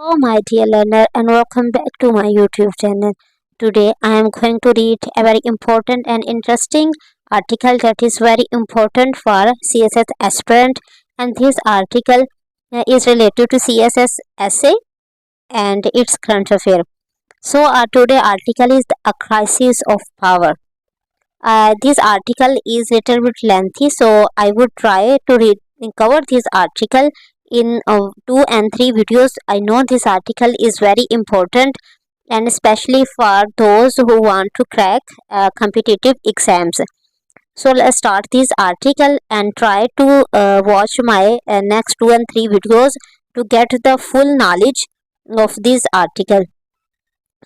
Oh, my dear learner, and welcome back to my YouTube channel. Today, I am going to read a very important and interesting article that is very important for CSS aspirant, and this article is related to CSS essay and its current affair. So, our today article is a crisis of power. This article is little bit lengthy, so I would try to read cover this article in 2 and 3 videos. I know this article is very important, and especially for those who want to crack competitive exams. So let's start this article and try to watch my next 2 and 3 videos to get the full knowledge of this article.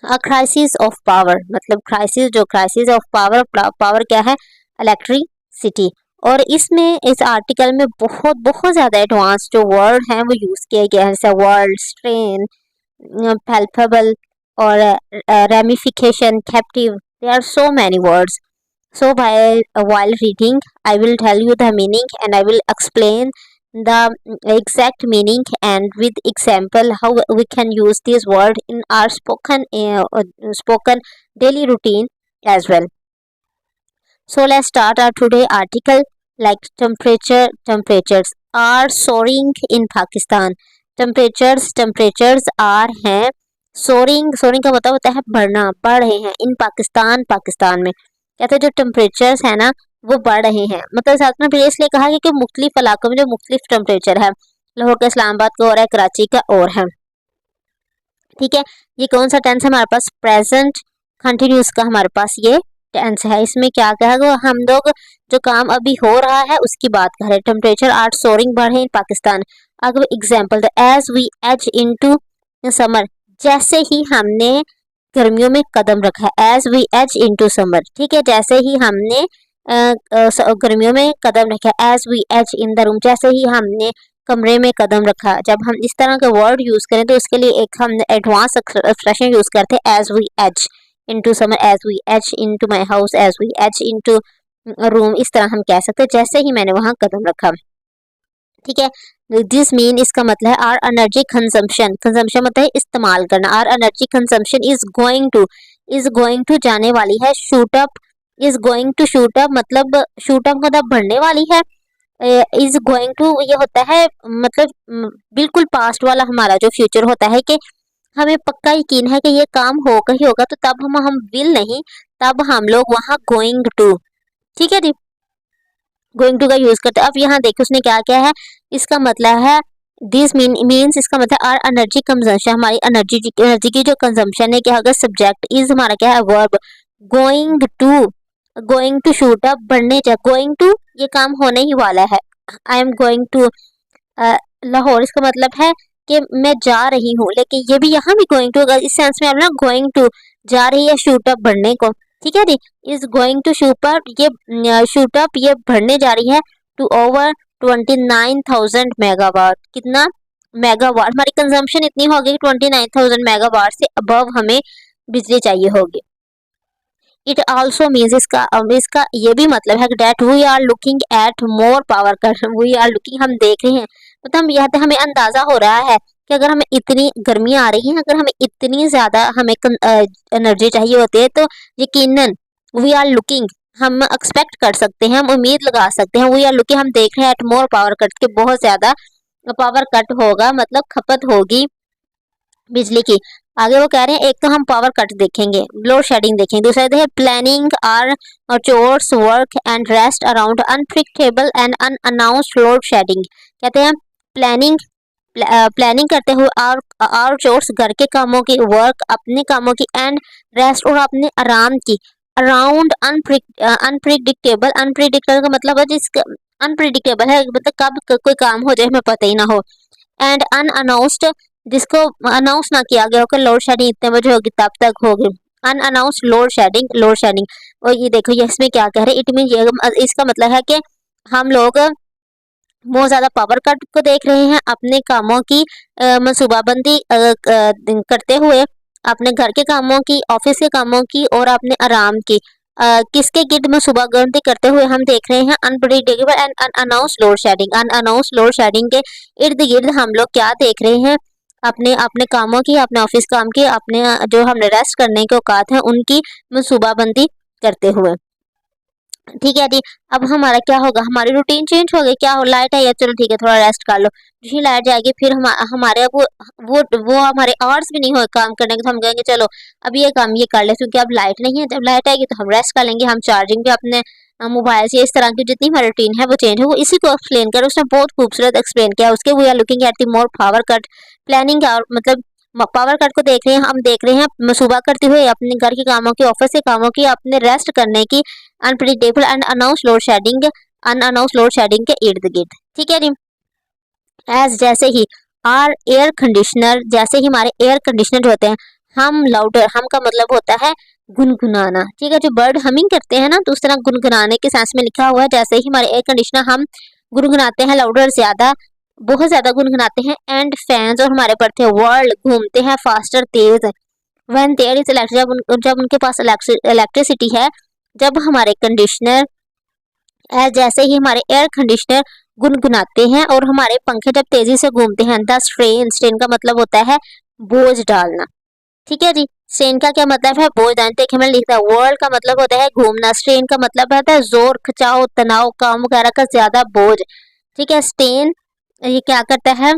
A crisis of power मतलब crisis of power power क्या है, electricity. और इसमें इस article में बहुत बहुत ज़्यादा एडवांस जो वर्ड हैं वो यूज़ किए गए हैं, जैसे वर्ल्ड, स्ट्रेन, पैल्पेबल और ramification, captive. There are so many words. So while reading, I will tell you the meaning and I will explain the exact meaning and with example how we can use this word in our spoken daily routine as well. So let's start our today article. Like temperatures are soaring in Pakistan. Temperatures are हैं soaring का मतलब होता है बढ़ना, बढ़ रहे हैं इन पाकिस्तान में। कहते हैं जो टेम्परेचर्स है ना वो बढ़ रहे हैं, मतलब साथ में प्रीवियसली कहा कि मुख्तलिफ इलाकों में जो मुख्तलिफ टेम्परेचर है, लाहौर का, इस्लामाबाद का और है, कराची का और है। ठीक है, ये कौन सा टेंस है हमारे पास? प्रेजेंट कंटिन्यूस का हमारे पास ये टेंस है। इसमें क्या कहा, हम लोग जो काम अभी हो रहा है उसकी बात कर रहे हैं। टेम्परेचर आर सोरिंग बढ़े इन पाकिस्तान। अगर example as we edge into summer, जैसे ही हमने गर्मियों में कदम रखा है, as we edge into summer. ठीक है, जैसे ही हमने गर्मियों में कदम रखा है, as we edge in the room, जैसे ही हमने कमरे में कदम रखा। जब हम इस तरह का वर्ड यूज़ करें तो उसके लिए एक हम एडवांस एक्सप्रेशन यूज़ करते हैं, as we edge into summer, as we edge into my house, as we edge into room. इस तरह हम कह सकते हैं जैसे ही मैंने वहाँ कदम रखा। ठीक है, दिस मीन इसका मतलब है आर एनर्जी कंजम्पशन मतलब है इस्तेमाल करना। Our energy consumption is going to जाने वाली है, shoot up, is going to shoot up मतलब शूट अप मतलब बढ़ने वाली है। इज गोइंग टू ये होता है मतलब बिल्कुल पास्ट वाला हमारा जो फ्यूचर होता है कि हमें पक्का यकीन है कि ये काम होगा ही होगा, तो तब हम विल नहीं, तब हम लोग वहाँ गोइंग टू। ठीक है जी, गोइंग टू का यूज करते हैं। अब यहाँ देखिए उसने क्या क्या है, इसका मतलब है दिस मीन्स, इसका मतलब आर एनर्जी कंजम्पशन, हमारी एनर्जी की जो कंजम्पशन है क्या होगा, सब्जेक्ट इज हमारा क्या है, verb. Going to shoot up, बढ़ने जा, गोइंग टू ये काम होने ही वाला है। I am going to Lahore, इसका मतलब है कि मैं जा रही हूँ, लेकिन ये भी यहाँ भी गोइंग टू होगा, इस सेंस में आप ना गोइंग टू जा रही है शूट अप बढ़ने को। ठीक है जी, is going to shoot up ये बढ़ने जा रही है टू ओवर 29,000 मेगावाट। कितना? मेगावाट। हमारी कंजम्पशन इतनी होगी कि 29,000 मेगावाट से अबव हमें बिजली चाहिए होगी। इट आल्सो मीन्स इसका ये भी मतलब है that we are looking at more power cut. We are looking हम देख रहे हैं, मतलब हम यहाँ पे हमें अंदाजा हो रहा है कि अगर हमें इतनी गर्मी आ रही है, अगर हमें इतनी ज़्यादा हमें एनर्जी चाहिए होती है, तो यकीनन वी आर लुकिंग हम एक्सपेक्ट कर सकते हैं, हम उम्मीद लगा सकते हैं। वी आर लुकिंग हम देख रहे हैं एट मोर पावर कट के बहुत ज़्यादा पावर कट होगा, मतलब खपत होगी बिजली की। आगे वो कह रहे हैं एक तो हम पावर कट देखेंगे, लोड शेडिंग देखेंगे, दूसरा है planning our chores work and rest around unpredictable and unannounced load shedding. कहते हैं प्लानिंग करते हुए और चोर्स घर के कामों की, वर्क अपने कामों की, एंड रेस्ट और अपने आराम की, अराउंड अनप्रिडिक्टेबल का मतलब है जिसका अनप्रिडिक्टेबल है, मतलब कब कोई काम हो जाए हमें पता ही ना हो, एंड अनअनाउंस्ड जिसको अनाउंस ना किया गया होगा, लोड शेडिंग इतने बजे होगी तब तक होगी, अनअनाउंस्ड लोड शेडिंग। और ये देखो ये इसमें क्या कह रहे हैं, इट मीन ये इसका मतलब है कि हम लोग बहुत ज़्यादा पावर कट को देख रहे हैं अपने कामों की मनसूबाबंदी करते हुए, अपने घर के कामों की, ऑफिस के कामों की और अपने आराम की किसके गिर्द मनसूबाबंदी करते हुए हम देख रहे हैं unpredictable and unannounced load shading. Unannounced load shading के इर्द गिर्द हम लोग क्या देख रहे हैं, अपने अपने कामों की, अपने ऑफिस काम की, अपने जो हमने रेस्ट करने के औकात हैं उनकी मनसूबाबंदी करते हुए। ठीक है जी। अब हमारा क्या होगा, हमारी रूटीन चेंज हो गई। क्या हो, लाइट आई है, चलो ठीक है थोड़ा रेस्ट कर लो। जैसे लाइट जाएगी फिर हमारे अब वो हमारे आवर्स भी नहीं हो काम करने के, तो हम कहेंगे चलो अब ये काम ये कर ले, क्योंकि अब लाइट नहीं है। जब लाइट आएगी तो हम रेस्ट कर लेंगे, हम चार्जिंग भी अपने मोबाइल से, इस तरह की जितनी हमारी रूटीन है वो चेंज है। वो इसी को एक्सप्लेन कर, उसने बहुत खूबसूरत एक्सप्लेन किया उसके। We are looking at the more power cut planning, और मतलब पावर कट को देख रहे हैं, हम देख रहे हैं मनसूबा करते हुए अपने घर के कामों की, ऑफिस के कामों की, अपने रेस्ट करने की, unpredictable and unannounced load shedding के इर्द गिर्द। ठीक है जी। एज जैसे ही आर एयर कंडीशनर, जैसे ही हमारे एयर कंडीशनर होते हैं, हम लाउडर, हम का मतलब होता है गुनगुनाना। ठीक है, जो बर्ड हमिंग करते हैं ना, तो उस तरह गुनगुनाने के सेंस में लिखा हुआ है। जैसे ही हमारे एयर कंडीशनर हम गुनगुनाते हैं, लाउडर ज्यादा, बहुत ज्यादा गुनगुनाते हैं, एंड फैंस और हमारे पड़ते हैं वर्ल्ड घूमते हैं फास्टर तेज। व्हेन देयर इज इलेक्ट्रिक, जब उनके पास इलेक्ट्रिसिटी है, जब हमारे कंडीशनर जैसे ही हमारे एयर कंडीशनर गुनगुनाते हैं और हमारे पंखे जब तेजी से घूमते हैं। द स्ट्रेन, स्ट्रेन का मतलब होता है बोझ डालना। ठीक है जी। स्ट्रेन का क्या मतलब है, बोझ डालना। देखिए मैंने लिखा है, वर्ल्ड का मतलब होता है घूमना, स्ट्रेन का मतलब होता है जोर, खिंचाव, तनाव, काम वगैरह का ज्यादा बोझ। ठीक है, स्ट्रेन ये क्या करता है,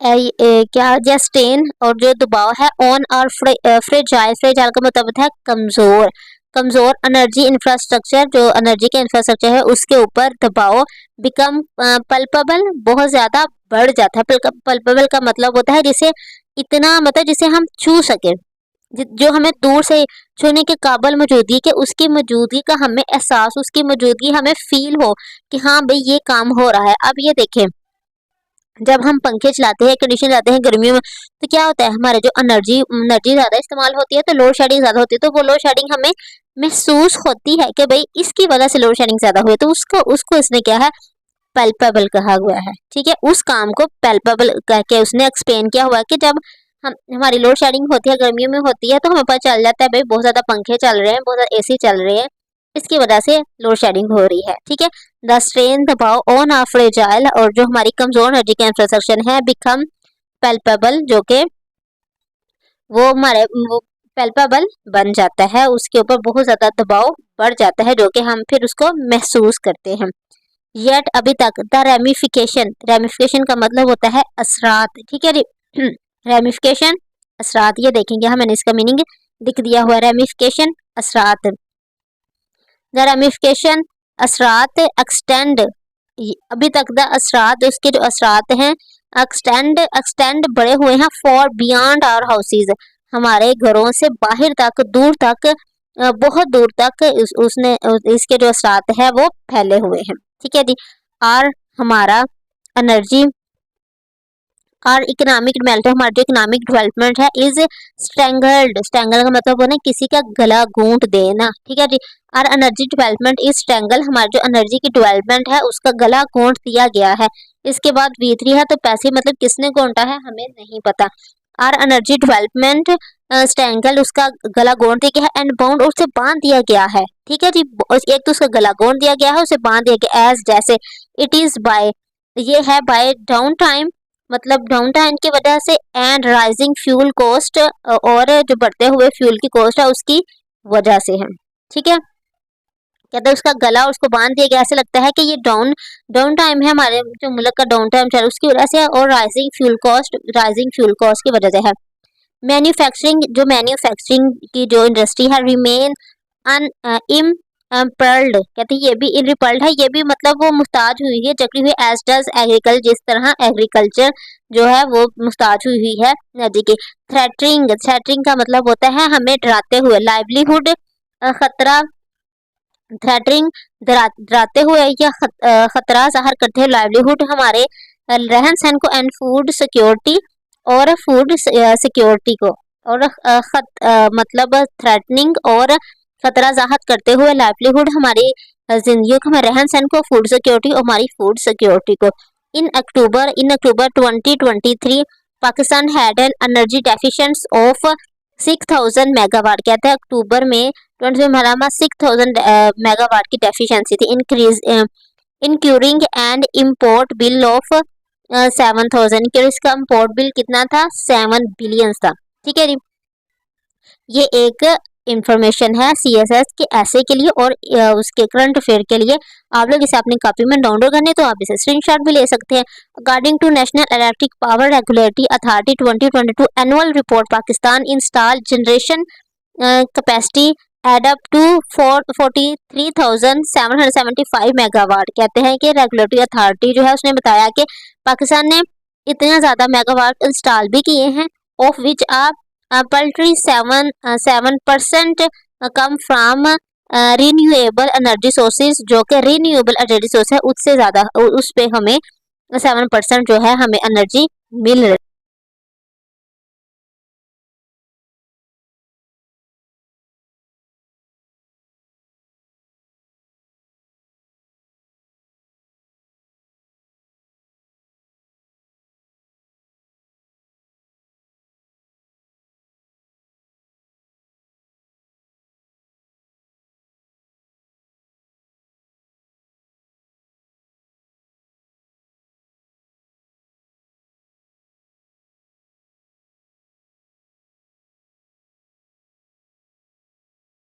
क्या जो स्ट्रेन और जो दबाव है ऑन और फ्रेजाइल, फ्रेजाइल का मतलब होता है कमजोर, कमजोर एनर्जी इंफ्रास्ट्रक्चर, जो एनर्जी का इंफ्रास्ट्रक्चर है उसके ऊपर दबाव, बिकम पल्पेबल, बहुत ज्यादा बढ़ जाता है। पल्पेबल का मतलब होता है जिसे इतना, मतलब जिसे हम छू सके, जो हमें दूर से छूने के काबिल मौजूदगी के, उसकी मौजूदगी का हमें एहसास, उसकी मौजूदगी हमें फील हो कि हाँ भाई ये काम हो रहा है। अब ये देखें, जब हम पंखे चलाते हैं, कंडीशन चलाते हैं गर्मियों में, तो क्या होता है, हमारे जो एनर्जी ज्यादा इस्तेमाल होती है, तो लोड शेडिंग ज्यादा होती है। तो वो लोड शेडिंग हमें महसूस होती है कि भाई इसकी वजह से लोड शेडिंग ज्यादा हुई, तो उसको उसको इसने क्या है, पेल्पेबल कहा हुआ है। ठीक है, उस काम को पेल्पेबल कह के उसने एक्सप्लेन किया हुआ है कि जब हम हमारी लोड शेडिंग होती है, गर्मियों में होती है, तो हमें पता चल जाता है भाई बहुत ज्यादा पंखे चल रहे हैं, बहुत ज्यादा एसी चल रहे हैं, इसकी वजह से लोड शेडिंग हो रही है। ठीक है, द स्ट्रेन, दबाव ऑन आ फ्रेजाइल, और जो हमारी कमजोर एनर्जी का इंफ्रास्ट्रक्चर है, बिकम पेल्पेबल, जो कि वो हमारे वो पेल्पेबल बन जाता है, उसके ऊपर बहुत ज्यादा दबाव बढ़ जाता है, जो कि हम फिर उसको महसूस करते हैं। येट अभी तक द रेमिफिकेशन, रेमिफिकेशन का मतलब होता है असरात। ठीक है जी। रेमिफिकेशन, असरात, ये देखेंगे हम, मैंने इसका मीनिंग लिख दिया हुआ है, रेमिफिकेशन, असरात। द रेमिफिकेशन, असरात, एक्सटेंड, अभी तक द असरात, उसके जो असरात हैं, एक्सटेंड, एक्सटेंड बढ़े हुए हैं, फॉर बियॉन्ड आवर हाउसेज, हमारे घरों से बाहर तक, दूर तक, बहुत दूर तक उसने इसके जो असरात है वो फैले हुए हैं। ठीक है जी। और हमारा एनर्जी और इकोनॉमिक डेवलपमेंट, हमारा जो इकोनॉमिक डेवलपमेंट है इज स्ट्रेंगल्ड, स्ट्रेंगल का मतलब होना किसी का गला घूंट देना। ठीक है जी। और एनर्जी डेवलपमेंट इज स्ट्रेंगल, हमारी जो एनर्जी की डेवलपमेंट है उसका गला घोंट दिया गया है। इसके बाद V3 है, तो पैसे मतलब किसने घोंटा है हमें नहीं पता। और एनर्जी डेवलपमेंट स्ट्रेंगल, उसका गला घोंट दिया गया है, एंड बाउंड, उसे बांध दिया गया है। ठीक है जी। एक तो उसका गला घोंट दिया गया है, उसे बांध दिया गया, एज जैसे, इट इज बाय, ये है बाय डाउन टाइम, मतलब डाउन टाइम की वजह से, एंड राइजिंग फ्यूल कॉस्ट, और जो बढ़ते हुए फ्यूल की कॉस्ट है उसकी वजह से है। ठीक है, कहते हैं उसका गला उसको बांध दिया गया, ऐसे लगता है कि ये डाउन डाउन टाइम है, हमारे जो मुल्क का डाउन टाइम चल उसकी वजह से, और राइजिंग फ्यूल कॉस्ट की वजह से है। मैन्युफैक्चरिंग, जो मैन्युफैक्चरिंग की जो इंडस्ट्री है, रिमेन अन इम पर्ल्ड, कहते हैं ये भी इनरिपल्ड है, ये भी मतलब वो मुस्ताज हुई है, जकड़ी हुई, एज डज एग्रीकल्चर, जिस तरह एग्रीकल्चर जो है वो मुस्ताज हुई है नदी की। थ्रेटरिंग, थ्रेटरिंग का मतलब होता है हमें डराते हुए, लाइवलीहुड, खतरा, थ्रेटरिंग डराते हुए या खतरा जाहिर करते हुए, लाइवलीहुड हमारे रहन सहन को, एंड फूड सिक्योरिटी, और फूड सिक्योरिटी को, और मतलब थ्रेटनिंग और खतरा जाहिर करते हुए, लाइवलीहुड हमारी जिंदगी को, हमारे रहन सहन को, फूड सिक्योरिटी और हमारी फूड सिक्योरिटी को। In October 2023 Pakistan had an energy deficiency of 6000 megawatt, कहते हैं अक्टूबर में 6000 मेगावाट की डेफिशिएंसी थी। Increase incurring and import bill of 7,000 के, इसका इम्पोर्ट बिल कितना था 7 बिलियन था। ठीक है जी, ये एक इंफॉर्मेशन है सीएसएस के ऐसे के लिए और उसके करंट अफेयर के लिए। आप लोग इसे अपनी कॉपी में डाउनलोड करने तो आप इसे स्क्रीनशॉट भी ले सकते हैं। According to national electric power regulatory authority 2022 annual report, Pakistan install generation capacity add up to 43,775 megawatt. कहते हैं कि रेगुलेटरी अथॉरिटी जो है उसने बताया कि पाकिस्तान ने इतना ज़्यादा मेगावाट इंस्टॉल भी किए हैं, ऑफ विच आप poultry 7% come from renewable energy sources, जो कि रीन्यूएबल एनर्जी सोर्स है उससे ज़्यादा, उस पे हमें 7% जो है हमें एनर्जी मिल रही।